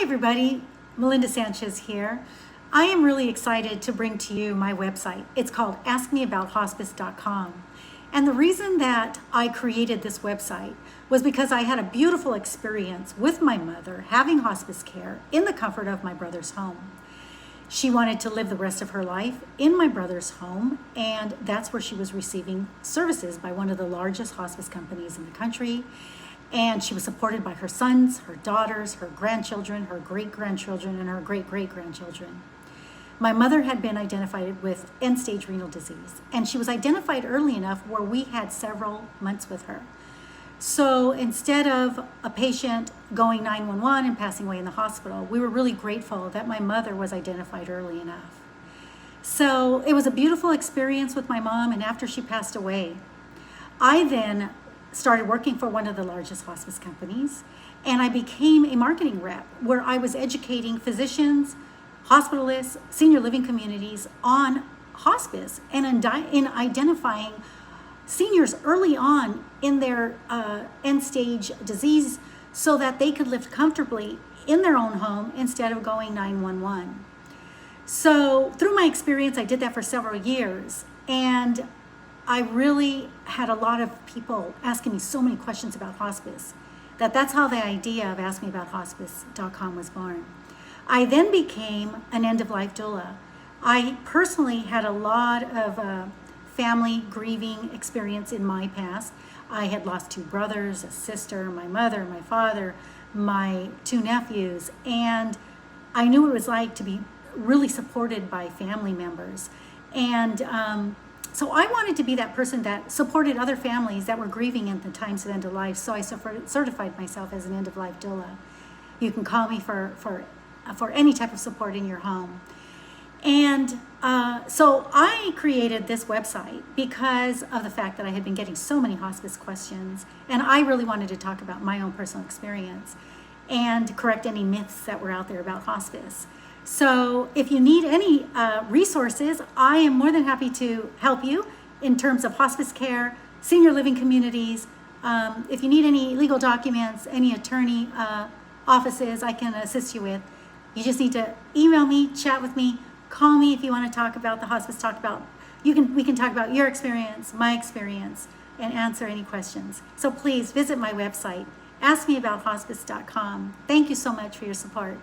everybody, Melinda Sanchez here. I am really excited to bring to you my website. It's called askmeabouthospice.com. And the reason that I created this website was because I had a beautiful experience with my mother having hospice care in the comfort of my brother's home. She wanted to live the rest of her life in my brother's home, and that's where she was receiving services by one of the largest hospice companies in the country. And she was supported by her sons, her daughters, her grandchildren, her great-grandchildren, and her great-great-grandchildren. My mother had been identified with end-stage renal disease, and she was identified early enough where we had several months with her. So instead of a patient going 911 and passing away in the hospital, we were really grateful that my mother was identified early enough. So it was a beautiful experience with my mom, and after she passed away, I then started working for one of the largest hospice companies, and I became a marketing rep where I was educating physicians, hospitalists, senior living communities on hospice and in identifying seniors early on in their end-stage disease so that they could live comfortably in their own home instead of going 911. So through my experience, I did that for several years, and I really had a lot of people asking me so many questions about hospice that's how the idea of askmeabouthospice.com was born. I then became an end-of-life doula. I personally had a lot of family grieving experience in my past. I had lost 2 brothers, a sister, my mother, my father, my 2 nephews, and I knew what it was like to be really supported by family members. And so I wanted to be that person that supported other families that were grieving in the times of end of life. So I certified myself as an end-of-life doula. You can call me for any type of support in your home. And so I created this website because of the fact that I had been getting so many hospice questions, and I really wanted to talk about my own personal experience and correct any myths that were out there about hospice. So if you need any resources, I am more than happy to help you in terms of hospice care, senior living communities. If you need any legal documents, any attorney offices I can assist you with, you just need to email me, chat with me, call me if you want to talk about the hospice, we can talk about your experience, my experience, and answer any questions. So please visit my website, askmeabouthospice.com. Thank you so much for your support.